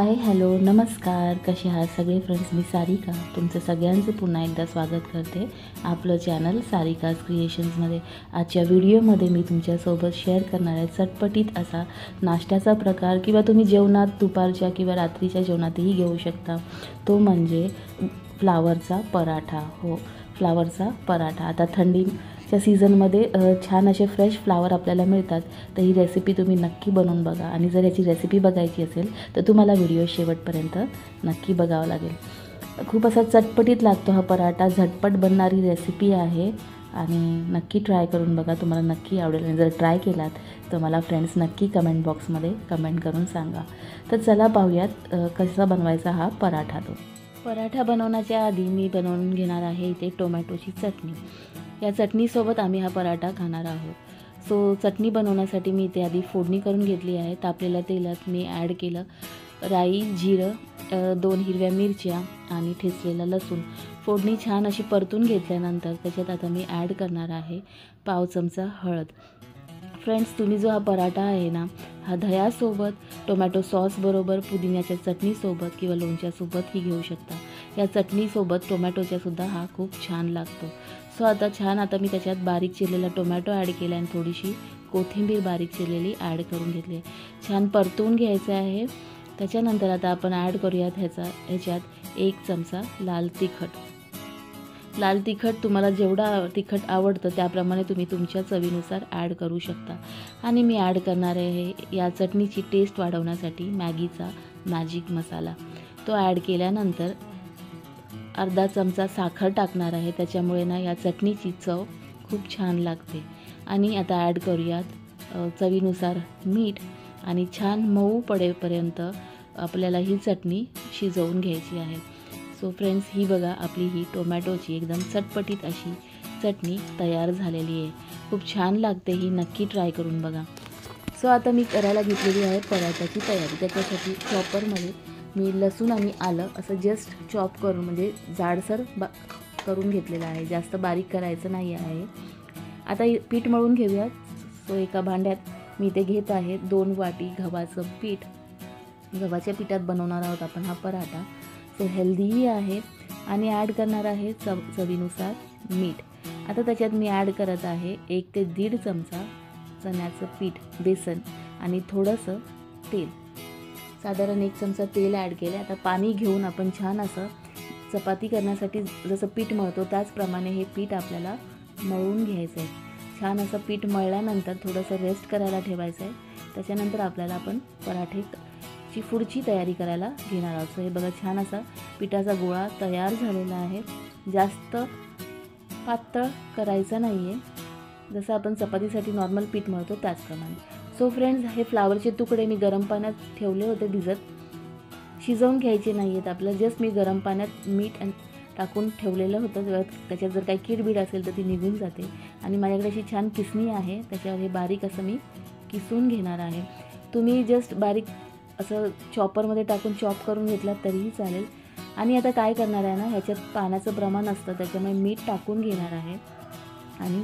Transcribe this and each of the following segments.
Hi hello नमस्कार, कसे आहात सगळे फ्रेंड्स. मी सारिका तुमचं सगळ्यांचं पुन्हा एकदा स्वागत करते आपलं चॅनल सारिकाज क्रिएशन्समध्ये. आजच्या व्हिडिओमध्ये मी तुमच्यासोबत शेअर करणार आहे चटपटीत असा नाश्त्याचा प्रकार, किंवा तुम्ही जेवणात दुपारच्या किंवा रात्रीच्या जेवणातही घेऊ शकता. तो म्हणजे फ्लावरचा पराठा. हो, फ्लावरचा पराठा. आता थंडीच्या सीझनमध्ये छान असे फ्रेश फ्लावर आपल्याला मिळतात, तर ही रेसिपी तुम्ही नक्की बनवून बघा. आणि जर याची रेसिपी बघायची असेल तर तुम्हाला व्हिडिओ शेवटपर्यंत नक्की बघावं लागेल. खूप असा चटपटीत लागतो हा पराठा, झटपट बनणारी रेसिपी आहे आणि नक्की ट्राय करून बघा, तुम्हाला नक्की आवडेल. आणि जर ट्राय केलात तर मला फ्रेंड्स नक्की कमेंट बॉक्समध्ये कमेंट करून सांगा. तर चला पाहूयात कसा बनवायचा हा पराठा. तो पराठा बनवण्याच्या आधी मी बनवून घेणार आहे इथे टोमॅटोची चटणी. या चटणीसोबत आम्ही हा पराठा खाणार आहोत. सो चटणी बनवण्यासाठी मी इथे आधी फोडणी करून घेतली आहे. तापलेल्या तेलात मी ॲड केलं राई, जिरं, 2 हिरव्या मिरच्या आणि ठेचलेला लसूण. फोडणी छान अशी परतून घेतल्यानंतर त्याच्यात आता मी ॲड करणार आहे पाव चमचा हळद. फ्रेंड्स, तुम्ही जो हा पराठा आहे ना, हा दह्यासोबत, टोमॅटो सॉसबरोबर, पुदिन्याच्या चटणीसोबत किंवा लोणच्यासोबतही घेऊ शकता. या चटणीसोबत टोमॅटोच्यासुद्धा हा खूप छान लागतो. सो आता मी त्याच्यात बारीक चिरलेला टोमॅटो ॲड केला आणि थोडीशी कोथिंबीर बारीक चिरलेली ॲड करून घेतली. छान परतवून घ्यायचं आहे. त्याच्यानंतर आता आपण ॲड करूयात ह्याच्यात 1 चमचा लाल तिखट. लाल तिखट तुम्हाला जेवढा तिखट आवडतं त्याप्रमाणे तुम्ही तुमच्या चवीनुसार ॲड करू शकता. आणि मी ॲड करणार आहे या चटणीची टेस्ट वाढवण्यासाठी मॅगीचा मॅजिक मसाला. तो ॲड केल्यानंतर अर्धा चमचा साखर टाकणार आहे, त्याच्यामुळे ना या चटणीची चव खूप छान लागते. आणि आता ॲड करूयात चवीनुसार मीठ आणि छान मऊ पडेपर्यंत आपल्याला ही चटणी शिजवून घ्यायची आहे. सो फ्रेंड्स, ही बघा आपली ही टोमॅटोची एकदम चटपटीत अशी चटणी तयार झालेली आहे. खूप छान लागते ही, नक्की ट्राय करून बघा. सो आता मी करायला घेतलेली आहे पराठ्याची तयारी. त्याच्यासाठी चॉपरमध्ये मी लसूण आणि आलं असं जस्ट चॉप करून, म्हणजे जाडसर करून घेतलेलं आहे. जास्त बारीक करायचं नाही आहे. आता पीठ मळून घेऊयात. सो एका भांड्यात मी ते घेत आहे 2 वाटी गव्हाचं पीठ. गव्हाच्या पिठात बनवणार आहोत आपण हा पराठा. सो हेल्दीही आहे. आणि ॲड करणार आहे चवीनुसार मीठ. आता त्याच्यात मी ॲड करत आहे 1 ते 1.5 चमचा चण्याचं पीठ, बेसन आणि थोडंसं तेल. साधारण 1 चमचा तेल ॲड केलं. आता पाणी घेऊन आपण छान असं चपाती करण्यासाठी जसं पीठ मळतो त्याचप्रमाणे हे पीठ आपल्याला मळून घ्यायचं आहे. छान असं पीठ मळल्यानंतर थोडंसं रेस्ट करायला ठेवायचं आहे. त्याच्यानंतर आपल्याला आपण पराठ्याची पुढची तयारी करायला घेणार आहोत. सो हे बघा, छान असा पिठाचा गोळा तयार झालेला आहे. जास्त पातळ करायचा नाही आहे, जसं आपण चपातीसाठी नॉर्मल पीठ मळतो त्याचप्रमाणे. सो फ्रेंड्स, हे फ्लावरचे तुकडे मी गरम पाण्यात ठेवले होते भिजत. शिजवून घ्यायचे नाही आहेत आपल्याला, जस्ट मी गरम पाण्यात मीठ टाकून ठेवलेलं होतं. त्याच्यात जर काही कीड असेल तर ती निघून जाते. आणि माझ्याकडे अशी छान किसणी आहे, त्याच्यावर हे बारीक असं मी किसून घेणार आहे. तुम्ही जस्ट बारीक असं चॉपरमध्ये टाकून चॉप करून घेतलात तरीही चालेल. आणि आता काय करणार आहे ना, ह्याच्यात पाण्याचं प्रमाण असतं, त्याच्यामुळे मीठ टाकून घेणार आहे आणि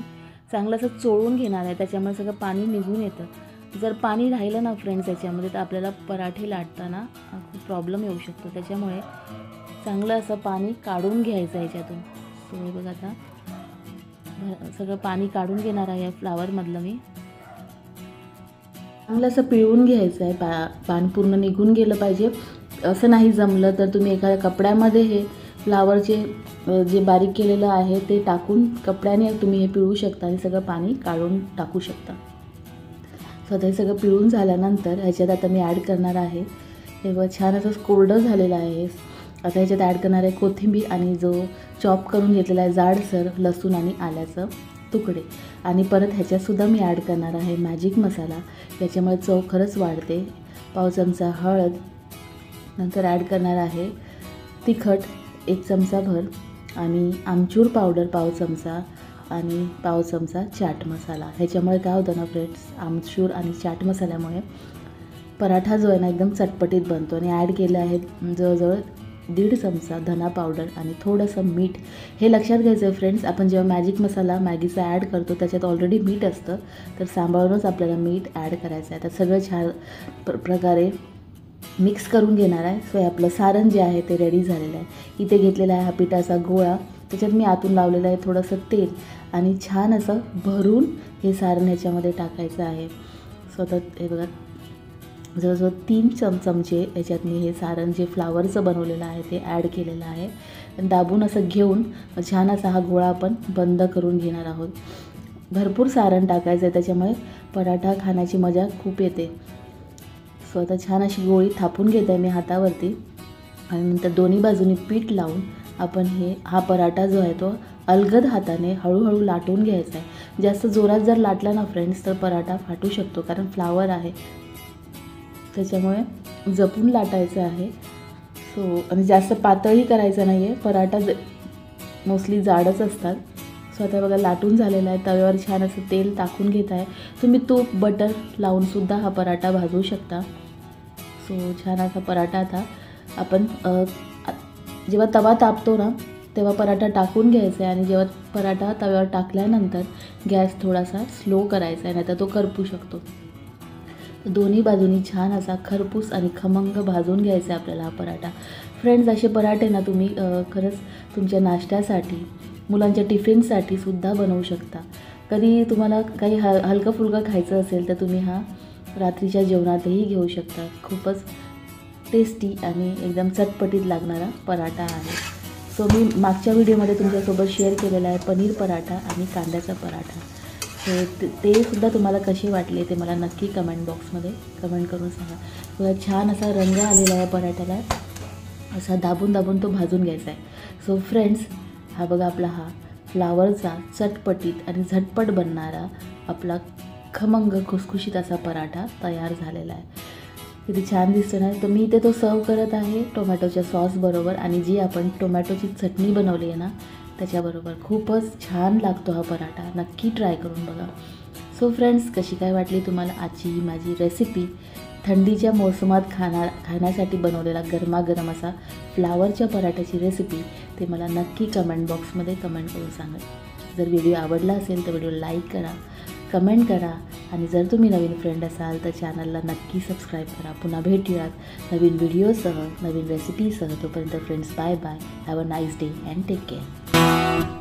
चांगलं असं चोळून घेणार आहे. त्याच्यामुळे सगळं पाणी निघून येतं. जर पाणी राहिलं ना फ्रेंड्स याच्यामध्ये, तर आपल्याला पराठे लाटताना खूप प्रॉब्लेम येऊ शकतो. त्याच्यामुळे चांगलं असं पाणी काढून घ्यायचं ह्याच्यातून. सो हे बघा, आता सगळं पाणी काढून घेणार आहे या फ्लावरमधलं मी. चांगलं असं पिळून घ्यायचं आहे. पाणी पूर्ण निघून गेलं पाहिजे. असं नाही जमलं तर तुम्ही एखाद्या कपड्यामध्ये हे फ्लावरचे जे बारीक केलेलं आहे ते टाकून कपड्याने तुम्ही हे पिळू शकता आणि सगळं पाणी काढून टाकू शकता. सो हे सगळं पिळून झाल्यानंतर ह्याच्यात आता मी ॲड करणार आहे, हे बघा छान असं कोरडं झालेलं आहे. आता ह्याच्यात ॲड करणार आहे कोथिंबीर आणि जो चॉप करून घेतलेला आहे जाडसर लसूण आणि आल्याचं तुकडे. आणि परत ह्याच्यातसुद्धा मी ॲड करणार आहे मॅजिक मसाला. याच्यामुळे चव खरंच वाढते. पाव चमचा हळद. नंतर ॲड करणार आहे तिखट 1 चमचाभर आणि आमचूर पावडर पाव चमचा आणि पाव चमचा चाट मसाला. ह्याच्यामुळे काय होतं ना फ्रेंड्स, आमचूर आणि चाट मसाल्यामुळे पराठा जो आहे ना एकदम चटपटीत बनतो. आणि ॲड केलं आहे जवळजवळ 1.5 चमचा धना पावडर आणि थोडंसं मीठ. हे लक्षात घ्यायचं आहे फ्रेंड्स, आपण जेव्हा मॅजिक मसाला मॅगीचा ॲड करतो त्याच्यात ऑलरेडी मीठ असतं, तर सांभाळूनच आपल्याला मीठ ॲड करायचं आहे. आता सगळं छान प्रकारे मिक्स करून घेणार आहे. सो आपलं सारण जे आहे ते रेडी झालेलं आहे. इथे घेतलेला आहे हा पिठाचा गोळा, त्याच्यात मी आतून लावलेलं आहे थोडंसं तेल आणि छान असं भरून हे सारण ह्याच्यामध्ये टाकायचं आहे. सो आता हे बघा जवळजवळ 3 चमचे याच्यात मी हे सारण जे फ्लावरचं बनवलेलं आहे ते ॲड केलेलं आहे. दाबून असं घेऊन छान असा हा गोळा आपण बंद करून घेणार आहोत. भरपूर सारण टाकायचं आहे, त्याच्यामुळे पराठा खाण्याची मजा खूप येते. सो आता छान अशी गोळी थापून घेत आहे मी हातावरती आणि नंतर दोन्ही बाजूनी पीठ लावून आपण हा पराठा जो आहे तो अलगद हाताने हळूहळू लाटून घ्यायचा आहे. जास्त जोरात जर लाटला ना फ्रेंड्स तर पराठा फाटू शकतो, कारण फ्लावर आहे त्याच्यामुळे जपून लाटायचं आहे. सो आणि जास्त पातळही करायचं नाही आहे, पराठा मोस्टली जाडच असतात. सो आता बघा लाटून झालेला आहे. तव्यावर छान असं तेल टाकून घेत आहे. तुम्ही तूप बटर लावूनसुद्धा हा पराठा भाजू शकता. सो छान असा पराठा आता आपण जेव्हा तवा तापतो ना तेव्हा पराठा टाकून घ्यायचा आहे आणि जेव्हा पराठा तव्यावर टाकल्यानंतर गॅस थोडासा स्लो करायचा आहे, नाही तर तो करपू शकतो. दोन्ही बाजूनी छान असा खरपूस आणि खमंग भाजून घ्यायचा आहे आपल्याला हा पराठा. फ्रेंड्स, असे पराठे ना तुम्ही खरंच तुमच्या नाश्त्यासाठी, मुलांच्या टिफिनसाठी सुद्धा बनवू शकता. कधी तुम्हाला काही हलकं फुलकं खायचं असेल तर तुम्ही हा रात्रीच्या जेवणातही घेऊ शकता. खूपच टेस्टी आणि एकदम चटपटीत लागणारा पराठा आहे. सो मी मागच्या व्हिडिओमध्ये तुमच्यासोबत शेअर केलेला आहे पनीर पराठा आणि कांद्याचा पराठा. सो ते सुद्धा तुम्हाला कसे वाटले ते मला नक्की कमेंट बॉक्समध्ये कमेंट करून सांगा. थोडा छान असा रंग आलेला आहे पराठ्याला, असा दाबून दाबून तो भाजून घ्यायचा आहे. सो फ्रेंड्स, हा बघा आपला हा फ्लावरचा चटपटीत आणि झटपट बनणारा आपला खमंग खुसखुशीत असा पराठा तयार झालेला आहे. किती छान दिसतो ना. तर मी इथे तो सर्व करत आहे टोमॅटोच्या सॉसबरोबर आणि जी आपण टोमॅटोची चटणी बनवली आहे ना त्याच्याबरोबर. खूपच छान लागतो हा पराठा, नक्की ट्राय करून बघा. सो फ्रेंड्स, कशी काय वाटली तुम्हाला आजची ही माझी रेसिपी? थंडीच्या मोसमात खाण्यासाठी बनवलेला गरमागरम असा फ्लावरच्या पराठ्याची रेसिपी ते मला नक्की कमेंट बॉक्समध्ये कमेंट करून सांगा. जर व्हिडिओ आवडला असेल तर व्हिडिओ लाईक करा, कमेंट करा आणि जर तुम्ही नवीन फ्रेंड असाल तर चॅनलला नक्की सबस्क्राईब करा. पुन्हा भेटूयात नवीन व्हिडिओसह, नवीन रेसिपीसह. तोपर्यंत friends, bye bye. Have a nice day and take care.